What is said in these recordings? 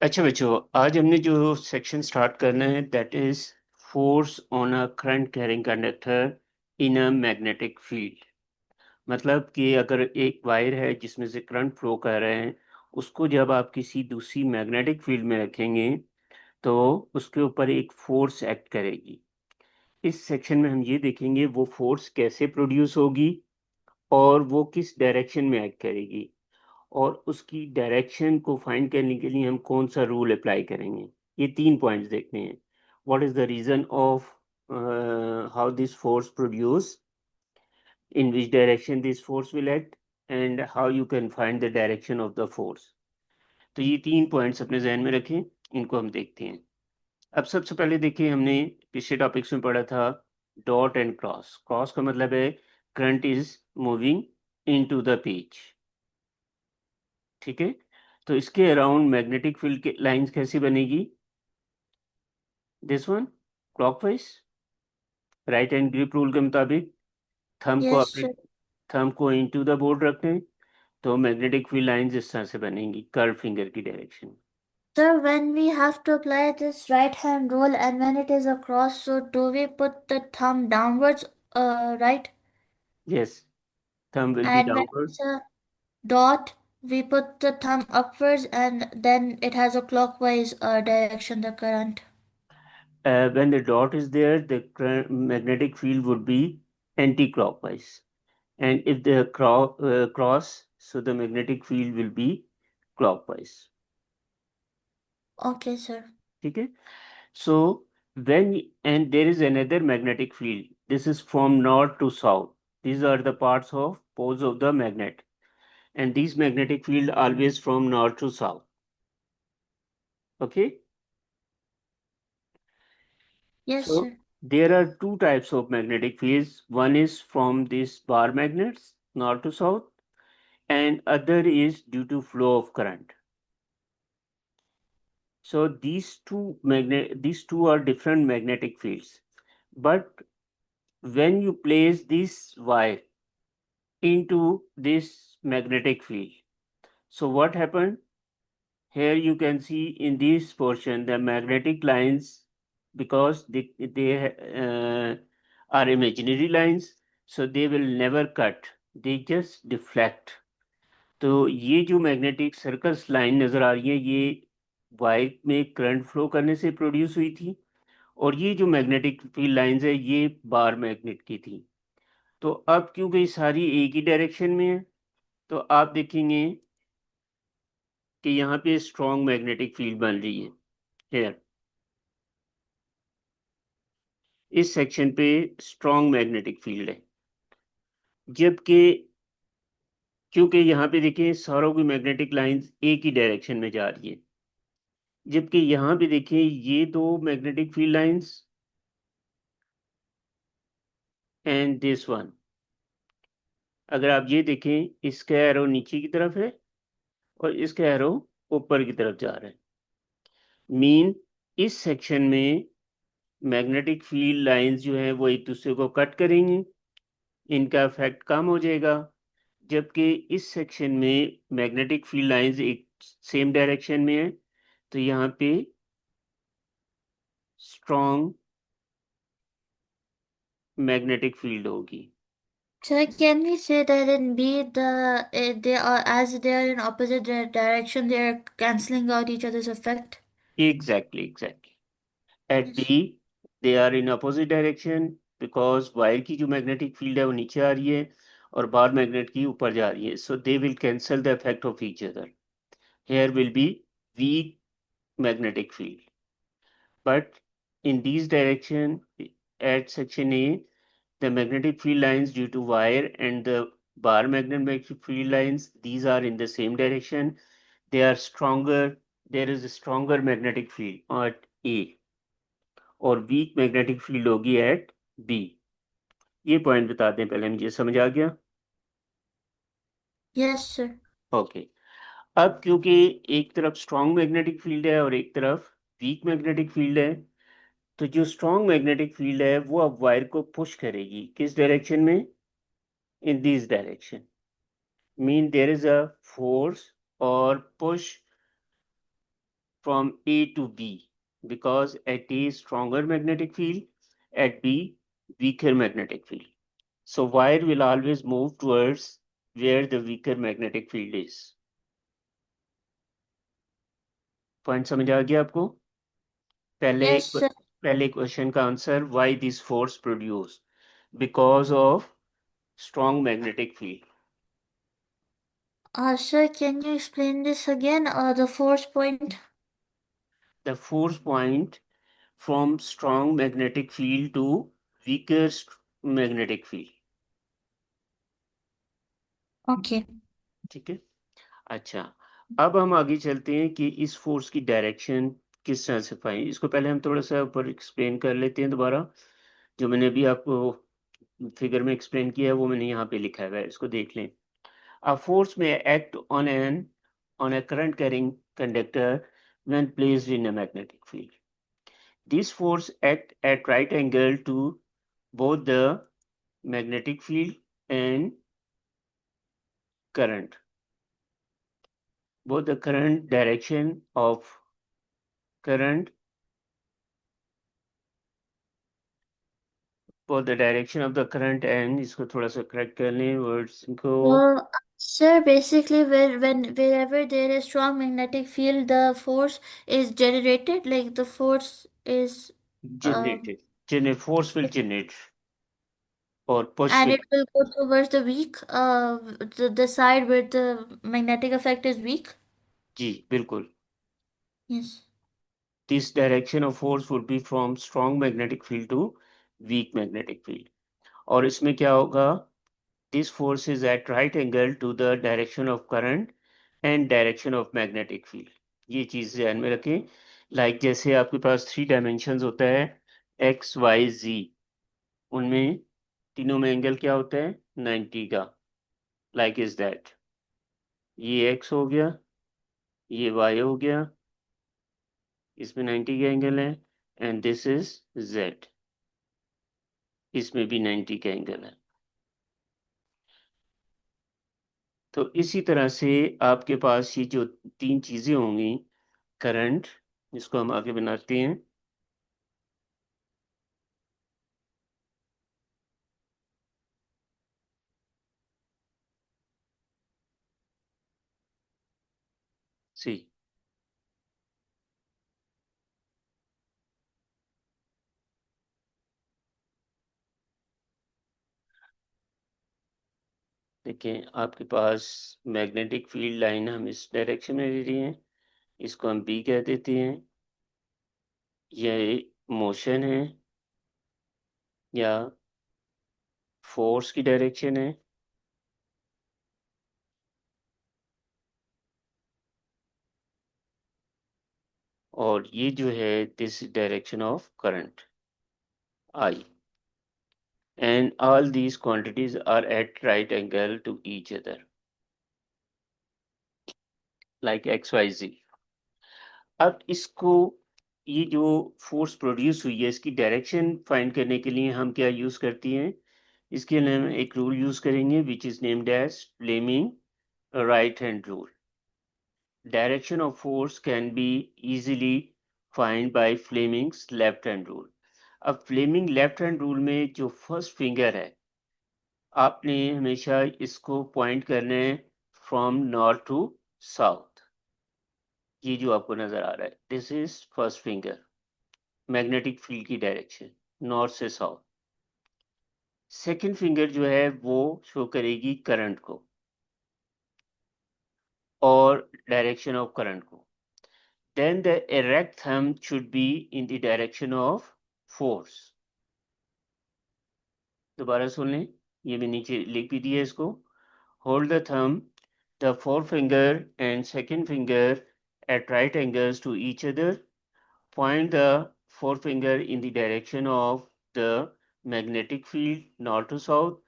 अच्छा बच्चों, आज हमने जो सेक्शन स्टार्ट करना है that is force on a current carrying conductor in a magnetic field. मतलब कि अगर एक वायर है जिसमें से करंट फ्लो कर रहे हैं, उसको जब आप किसी दूसरी मैग्नेटिक फील्ड में रखेंगे तो उसके ऊपर एक फोर्स एक्ट करेगी। इस सेक्शन में हम ये देखेंगे वो फोर्स कैसे प्रोड्यूस होगी और वो किस डायरेक्शन में एक्ट करेगी, और उसकी डायरेक्शन को फाइंड करने के लिए हम कौन सा रूल अप्लाई करेंगे। ये 3 पॉइंट्स देखने हैं। What is the reason of how this force produce, in which direction this force will act, and how you can find the direction of the force। तो ये 3 पॉइंट्स अपने जहन में रखें, इनको हम देखते हैं। अब सबसे पहले देखिए, हमने पिछले टॉपिक्स में पढ़ा था डॉट एंड क्रॉस। क्रॉस का मतलब है current is moving into the page. ठीक है, तो इसके अराउंड मैग्नेटिक फील्ड के लाइंस कैसी बनेगी? This one clockwise, right hand grip rule के मुताबिक थंब को Yes, अपने sir. थंब को इनटू द बोर्ड रखें तो मैग्नेटिक फील्ड लाइंस इस तरह से बनेंगी कर्व फिंगर की direction. Sir, when we have to apply this right hand rule and when it is a cross, so do we put the thumb downwards, right? Yes, thumb will be And when downward. it's a dot, we put the thumb upwards and then it has a clockwise direction, the current. When the dot is there, the magnetic field would be anti-clockwise, and if the cross, so the magnetic field will be clockwise। Okay, sir. ठीक है, so when and there is another magnetic field, this is from north to south. These are the parts of poles of the magnet, and these magnetic field always from north to south. Okay, Yes, so sir. there are two types of magnetic fields. One is from these bar magnets north to south, and other is due to flow of current. So these two are different magnetic fields, but when you place this wire into this magnetic field, so what happened here? You can see in this portion the magnetic lines, because they are imaginary lines, so they will never cut, they just deflect। तो ये जो magnetic circles line नजर आ रही है, ये wire में current flow करने से प्रोड्यूस हुई थी, और ये जो मैग्नेटिक फील्ड लाइंस है ये बार मैग्नेट की थी। तो अब क्योंकि सारी एक ही डायरेक्शन में है, तो आप देखेंगे कि यहाँ पे स्ट्रॉन्ग मैग्नेटिक फील्ड बन रही है। हेयर इस सेक्शन पे स्ट्रॉन्ग मैग्नेटिक फील्ड है, जबकि क्योंकि यहाँ पे देखिए सारों की मैग्नेटिक लाइंस एक ही डायरेक्शन में जा रही है, जबकि यहाँ पे देखिए ये दो magnetic field lines and this one, अगर आप ये देखें इसका एरो नीचे की तरफ है और इसका एरो ऊपर की तरफ जा रहा है। मीन इस सेक्शन में मैग्नेटिक फील्ड लाइंस जो है वो एक दूसरे को कट करेंगी, इनका इफेक्ट कम हो जाएगा, जबकि इस सेक्शन में मैग्नेटिक फील्ड लाइंस एक सेम डायरेक्शन में है, तो यहाँ पे स्ट्रॉन्ग मैग्नेटिक फील्ड होगी। So can we say that in B, they are as they are in opposite direction, they are canceling out each other's effect? Exactly at Yes. Be they are in opposite direction, because wire की जो magnetic field है वो नीचे आ रही है और bar magnet की ऊपर जा रही है, so they will cancel the effect of each other. Here will be weak magnetic field, but in these direction at section A, the magnetic field lines due to wire and the bar magnetic field lines, these are in the same direction, they are stronger, there is a stronger magnetic field at A और weak magnetic field होगी eight B. ये point बता दें पहले, मुझे समझ आ गया? Yes, sir. ओके, अब क्योंकि एक तरफ स्ट्रॉन्ग मैग्नेटिक फील्ड है और एक तरफ वीक मैग्नेटिक फील्ड है, तो जो स्ट्रॉन्ग मैग्नेटिक फील्ड है वो अब वायर को पुश करेगी किस डायरेक्शन में? In this direction. Mean there is a force और push from A to B because at A stronger magnetic field, at B weaker magnetic field. So wire will always move towards where the weaker magnetic field is. Point समझ आ गया आपको? Yes, sir. पहले question का answer why this force produce because of strong magnetic field. Sir, can you explain this again? The force point. The force point from strong magnetic field to weaker magnetic field. Okay. ठीक है. अच्छा, अब हम आगे चलते हैं कि इस फोर्स की डायरेक्शन किस तरह से फाइंड. इसको पहले हम थोड़ा सा ऊपर एक्सप्लेन कर लेते हैं दोबारा. जो मैंने अभी आपको फिगर में एक्सप्लेन किया है वो मैंने यहाँ पे लिखा है, इसको देख लें. A force may act on a current carrying conductor when placed in a magnetic field. This force act at right angle to both the magnetic field and current. Both the current direction of current, both the direction of the current and इसको थोड़ा सा correct कर लें words को. Well, sir, basically, wherever there is strong magnetic field, the force is generated. Like the force is, um, Force will generate or push and will. it will go towards the weak, the side where the magnetic effect is weak. जी बिल्कुल. Yes. This direction of force would be from strong magnetic field to weak magnetic field. और इसमें क्या होगा? This force is at right angle to the direction of current and direction of magnetic field. ये चीज ध्यान में रखें. Like जैसे आपके पास 3 डायमेंशंस होता है x, y, z. उनमें तीनों में एंगल क्या होता है? 90 का. Like is that. ये x हो गया, ये y हो गया, इसमें 90 का एंगल है, एंड दिस इज z. इसमें भी 90 का एंगल है. तो इसी तरह से आपके पास ये जो 3 चीजें होंगी, करंट, इसको हम आगे बनाते हैं. सी, देखिए आपके पास मैग्नेटिक फील्ड लाइन हम इस डायरेक्शन में ले रहे हैं, इसको हम बी कह देते हैं. यह मोशन है या फोर्स की डायरेक्शन है, और ये जो है this direction of current I. And all these quantities are at right angle to each other, like x, y, z. अब इसको, ये जो फोर्स प्रोड्यूस हुई है इसकी डायरेक्शन फाइंड करने के लिए हम क्या यूज करती हैं? इसके लिए हम एक रूल यूज करेंगे which is named as Fleming right hand rule. Direction of force can be easily find by Fleming's left hand rule. अब फ्लेमिंग लेफ्ट हैंड रूल में जो फर्स्ट फिंगर है, आपने हमेशा इसको पॉइंट करना है फ्रॉम नॉर्थ टू साउथ. ये जो आपको नजर आ रहा है, this is first finger. Magnetic field की डायरेक्शन नॉर्थ से साउथ. सेकंड फिंगर जो है वो शो करेगी करंट को और डायरेक्शन ऑफ करंट को. Then the erect thumb should be in the direction of force. दोबारा सुन लें, ये मैं नीचे लिख भी दिया इसको. Hold the thumb, the forefinger and second finger at right angles to each other. Point the forefinger in the direction of the magnetic field north to south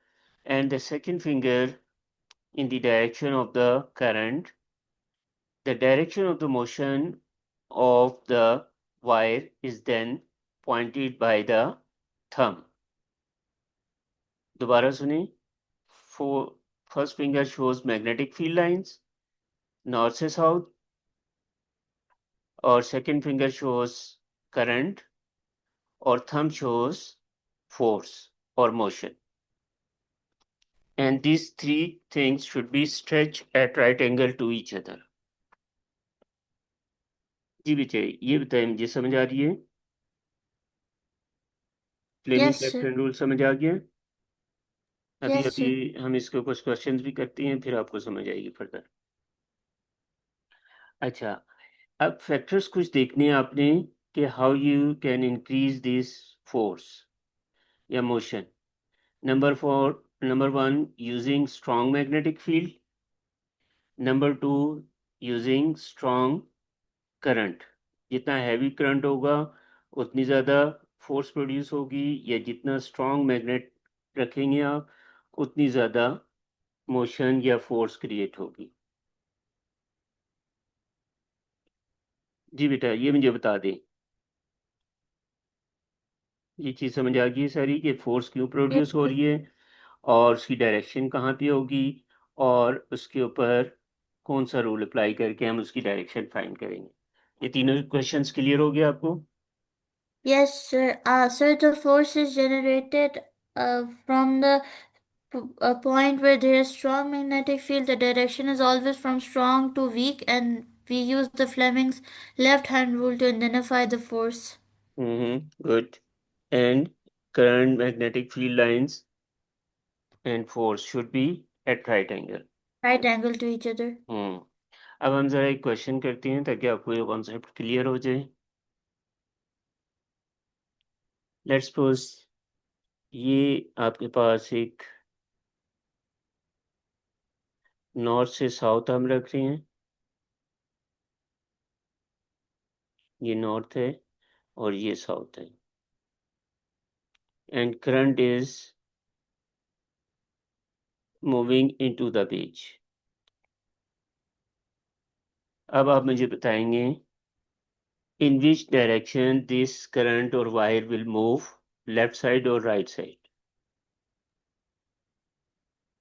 and the second finger in the direction of the current. The direction of the motion of the wire is then pointed by the thumb. दोबारा सुने. First finger shows magnetic field lines north से south or second finger shows current, or thumb shows force or motion. And these three things should be stretched at right angle to each other. जी बेटे, ये बताइए, मुझे समझ आ रही है? Fleming Yes, left sir. Hand rule समझ आ गया? अभी Yes, अभी sir. हम इसके कुछ क्वेश्चंस भी करते हैं, फिर आपको समझ आएगी फर्दर। अच्छा, अब फैक्टर्स कुछ देखने हैं आपने कि how you can increase this force या motion. Number one, using strong magnetic field. Number two, using strong current. जितना हैवी करंट होगा उतनी ज़्यादा फोर्स प्रोड्यूस होगी, या जितना स्ट्रॉन्ग मैग्नेट रखेंगे आप उतनी ज़्यादा मोशन या फोर्स क्रिएट होगी। जी बेटा, ये मुझे बता दें, ये चीज़ समझ आ गई सारी कि फोर्स क्यों Yes, प्रोड्यूस हो sir. रही है, और उसकी डायरेक्शन कहाँ पे होगी, और उसके ऊपर कौन सा रूल अप्लाई करके हम उसकी डायरेक्शन फाइंड करेंगे। ये तीनों क्वेश्चंस क्लियर हो गया आपको? Yes, sir. Sir, the force is generated from the a point where there is strong magnetic field. The direction is always from strong to weak, and we use the Fleming's left hand rule to identify the force. Good. And current magnetic field lines and force should be at right angle. Right angle to each other. हम्म अब हम जरा एक question करते हैं ताकि आपको ये concept clear हो जाए। लेट्स सपोज ये आपके पास एक नॉर्थ से साउथ हम रख रहे हैं, ये नॉर्थ है और ये साउथ है, and current is moving into the page. अब आप मुझे बताएंगे in which direction this current और wire will move, left side और right side.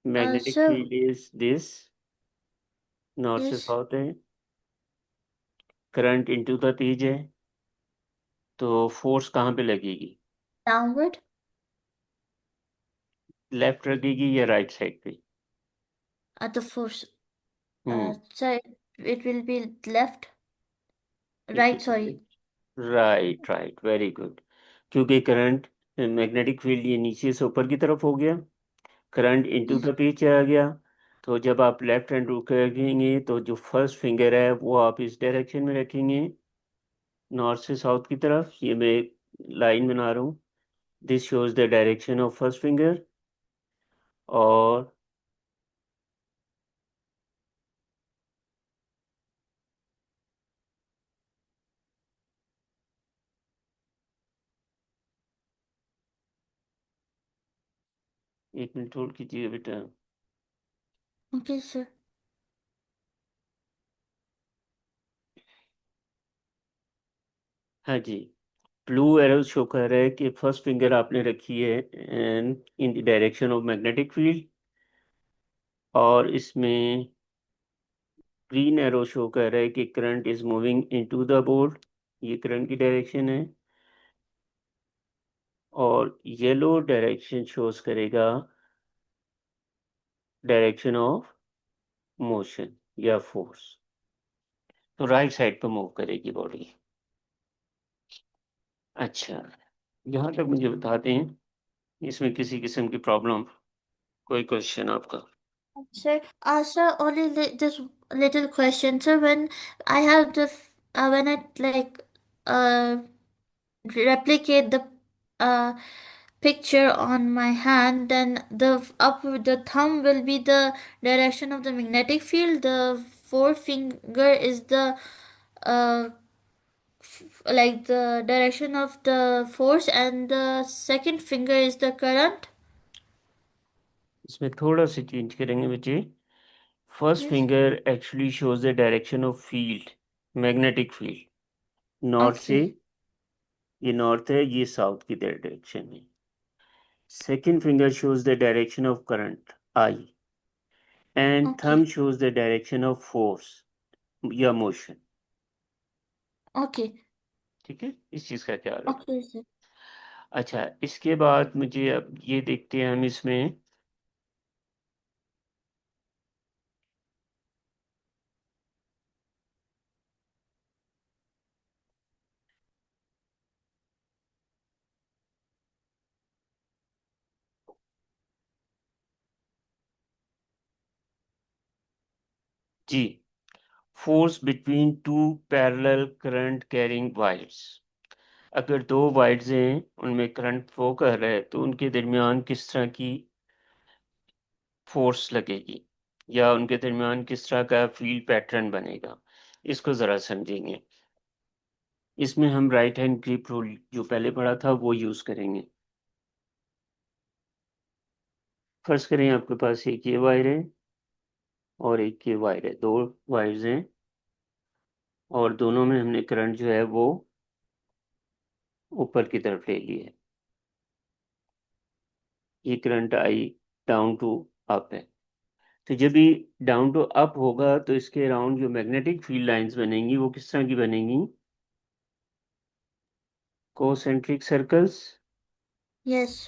Magnetic Sir, field is this, north से yes, साउथ है, करंट इनटू द पेज है, तो फोर्स कहाँ पे लगेगी? downward लेफ्ट लगेगी या राइट साइड पे? at the force. Hmm Sir, it will be left, it right, sorry. Right right, very good. क्योंकि करंट, मैग्नेटिक फील्ड ये नीचे से ऊपर की तरफ हो गया, current into Yes. The page आ गया, तो जब आप लेफ्ट हैंड रूल रखेंगे तो जो फर्स्ट फिंगर है वो आप इस डायरेक्शन में रखेंगे, नॉर्थ से साउथ की तरफ। ये मैं एक लाइन बना रहा हूँ, this shows the direction of first finger. और एक मिनट होल्ड कीजिए बेटा। Okay, sir. हाँ जी, ब्लू एरो शो कर रहा है कि फर्स्ट फिंगर आपने रखी है in the direction of magnetic field, और इसमें ग्रीन एरो शो कर रहा है कि current is moving into the board, ये करंट की डायरेक्शन है, और येलो डायरेक्शन शोज करेगा डायरेक्शन ऑफ मोशन या फोर्स, तो राइट साइड पर मूव करेगी बॉडी। अच्छा, यहाँ तक मुझे बताते हैं, इसमें किसी किस्म की प्रॉब्लम, कोई क्वेश्चन आपका? Sir, only just little question. Sir, when I have when I like uh replicate the uh picture on my hand, then the thumb will be the direction of the magnetic field. The forefinger is the uh like the direction of the force, and the second finger is the current. इसमें थोड़ा सा change करेंगे बच्चे। First Yes. Finger actually shows the direction of field, magnetic field, north से, Okay. ये north है, ये south की डायरेक्शन में। Second finger shows the direction of current I, and thumb Okay. shows the direction of force या motion. Okay. ठीक है, इस चीज का ख्याल रखो। Okay sir. अच्छा, इसके बाद मुझे अब ये देखते हैं हम इसमें। जी, force between two parallel current carrying wires. अगर दो वायर्स हैं, उनमें करंट फ्लो कर रहा है, तो उनके दरमियान किस तरह की फोर्स लगेगी, या उनके दरमियान किस तरह का फील्ड पैटर्न बनेगा, इसको ज़रा समझेंगे। इसमें हम राइट हैंड ग्रिप रूल जो पहले पढ़ा था वो यूज़ करेंगे। फर्स्ट करें, आपके पास एक ये वायर है और एक ये वायर है, दो वायर्स हैं, और दोनों में हमने करंट जो है वो ऊपर की तरफ ले ली है। ये current I down to up है। तो जब भी डाउन टू अप होगा तो इसके अराउंड जो मैग्नेटिक फील्ड लाइंस बनेंगी वो किस तरह की बनेंगी? Concentric circles. यस।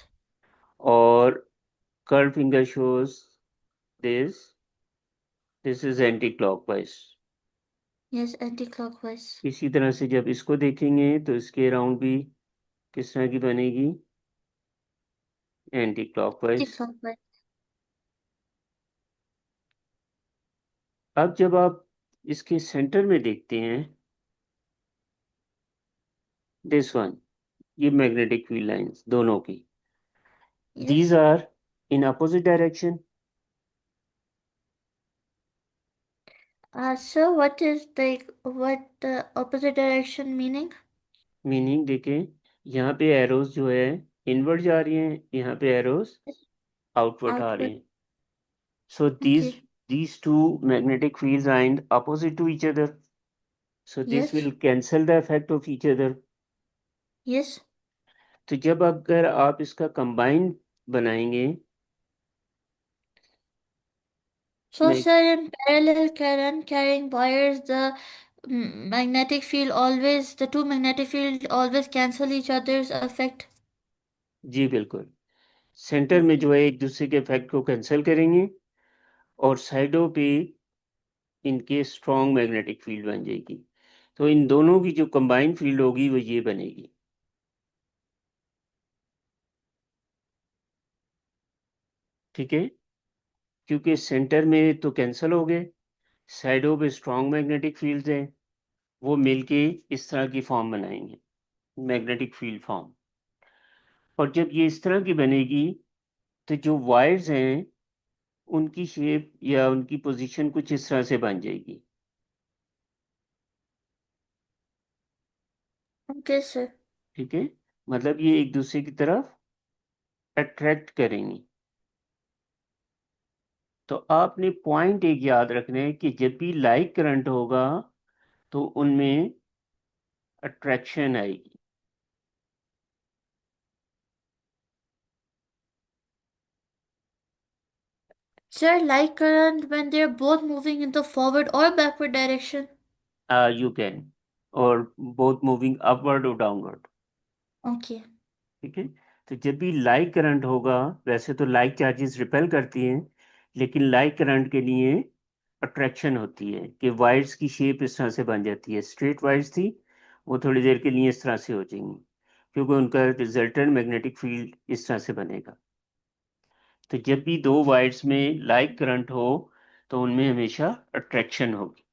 और curve finger shows this this is anti clockwise. Yes, anti clockwise. इसी तरह से जब इसको देखेंगे तो इसके अराउंड भी किस तरह की बनेगी? Anti anti clockwise. क्लॉकवाइज। अब जब आप इसके सेंटर में देखते हैं, दिस वन, ये मैग्नेटिक फील्ड लाइंस दोनों की, yes. These are in opposite direction. So what is like what the opposite direction meaning? Meaning देखें, यहाँ पे एरोज जो है इनवर्ड जा रही हैं, यहाँ पे एरोज आउटवर्ड आ रही Outward. हैं। So Okay. these two magnetic fields are in opposite to each other. So this Yes. will cancel the effect of each other. Yes. तो जब अगर आप इसका कंबाइन बनाएंगे, So मैं, sir, in parallel current carrying wires, the magnetic field always, the two magnetic field always cancel each other's effect. जी बिल्कुल, centre में Okay. जो है एक दूसरे के इफेक्ट को कैंसिल करेंगे, और साइडों पे इनके स्ट्रॉन्ग मैग्नेटिक फील्ड बन जाएगी। तो इन दोनों की जो कंबाइंड फील्ड होगी वो ये बनेगी। ठीक है, क्योंकि सेंटर में तो कैंसिल हो गए, साइडों पे स्ट्रॉन्ग मैग्नेटिक फील्ड्स हैं, वो मिलके इस तरह की फॉर्म बनाएंगे, मैग्नेटिक फील्ड फॉर्म। और जब ये इस तरह की बनेगी तो जो वायर्स हैं उनकी शेप या उनकी पोजीशन कुछ इस तरह से बन जाएगी। Okay, sir. ठीक है, मतलब ये एक दूसरे की तरफ अट्रैक्ट करेंगी। तो आपने पॉइंट एक याद रखना है कि जब भी लाइक करंट होगा तो उनमें अट्रैक्शन आएगी। Sir, like current when they're both moving in the forward or backward direction. You can, और बोथ मूविंग अपवर्ड और डाउनवर्ड। Okay. ठीक है, तो जब भी लाइक करंट होगा, वैसे तो लाइक चार्जेस रिपेल करती हैं, लेकिन लाइक करंट के लिए अट्रैक्शन होती है कि वायर्स की शेप इस तरह से बन जाती है। स्ट्रेट वायर्स थी, वो थोड़ी देर के लिए इस तरह से हो जाएंगी, क्योंकि उनका रिजल्टेंट मैग्नेटिक फील्ड इस तरह से बनेगा। तो जब भी दो वायर्स में लाइक करंट हो तो उनमें हमेशा अट्रैक्शन होगी।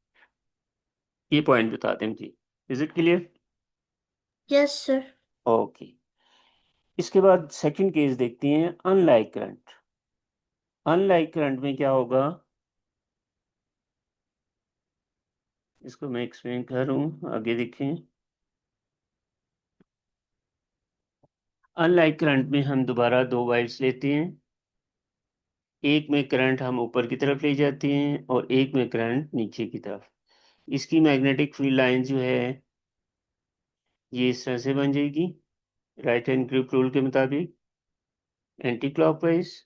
ये पॉइंट बता दें जी। Is it clear? Yes, sir. Okay, इसके बाद सेकंड केस देखते हैं, अनलाइक करंट। अनलाइक करंट में क्या होगा, इसको मैं एक्सप्लेन कर रहा हूँ, आगे देखें। अनलाइक करंट में हम दोबारा दो वायर्स लेते हैं, एक में करंट हम ऊपर की तरफ ले जाते हैं और एक में करंट नीचे की तरफ। इसकी मैग्नेटिक फील्ड लाइन जो है ये इस तरह से बन जाएगी, राइट हैंड ग्रिप रूल के मुताबिक एंटी क्लॉकवाइज।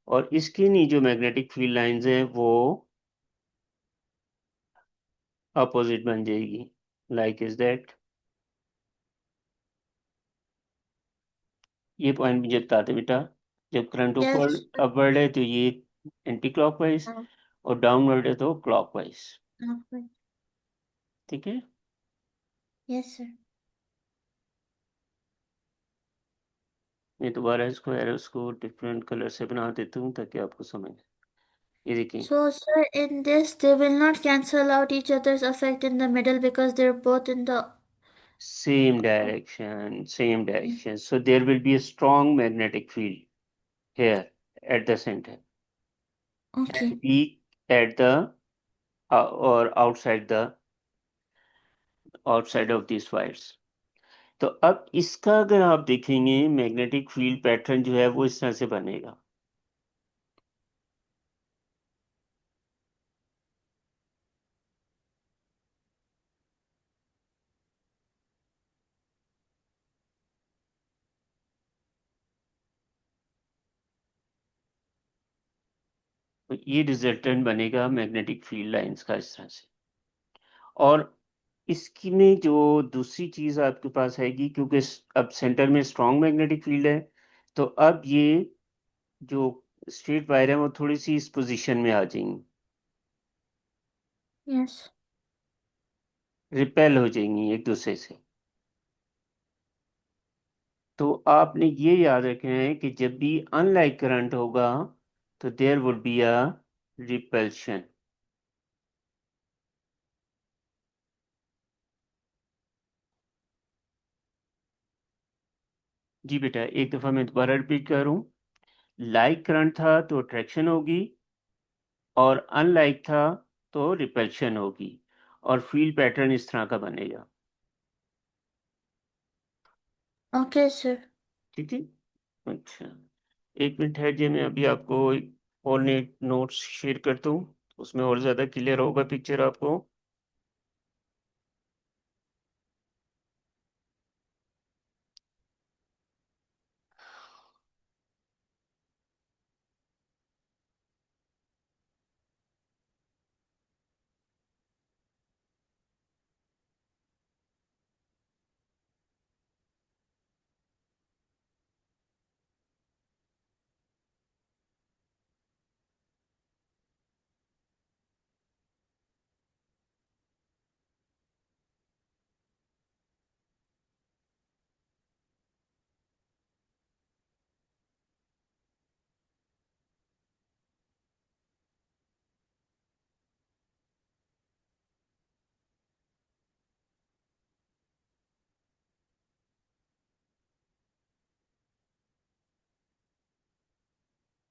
और इसके नी जो मैग्नेटिक फील्ड लाइंस हैं वो अपोजिट बन जाएगी। Like is that. ये पॉइंट मुझे बता दे बेटा। जब करंट ऊपर Yes. अपवर्ड है तो ये एंटी क्लॉकवाइज, Uh, और डाउनवर्ड है तो क्लॉकवाइज। wait. ठीक है। Yes, sir. मैं दोबारा इसको एरोस को डिफरेंट कलर से बना देता हूँ ताकि आपको समझ। ये देखिए, So, sir, in this, they will not cancel out each other's effect in the middle because they're both in the. same direction, same direction. So there will be a strong magnetic field here at the center Okay. and weak at the or outside of these wires. तो अब इसका अगर आप देखेंगे magnetic field pattern जो है वो इस तरह से बनेगा। तो ये रिजल्टेंट बनेगा मैग्नेटिक फील्ड लाइंस का इस तरह से। और इसकी में जो दूसरी चीज आपके पास आएगी, क्योंकि अब सेंटर में स्ट्रॉन्ग मैग्नेटिक फील्ड है, तो अब ये जो स्ट्रेट वायर है वो थोड़ी सी इस पोजीशन में आ जाएंगी, Yes. रिपेल हो जाएंगी एक दूसरे से। तो आपने ये याद रखना है कि जब भी अनलाइक करंट होगा तो there would be a repulsion. जी बेटा, एक दफा मैं दोबारा रिपीट करूं। लाइक करंट था तो अट्रैक्शन होगी, और अनलाइक था तो रिपल्शन होगी, और फील्ड पैटर्न इस तरह का बनेगा। Okay, sir. ठीक है। अच्छा, एक मिनट है जी, मैं अभी आपको और नोट्स शेयर करता हूँ, उसमें और ज़्यादा क्लियर होगा पिक्चर आपको।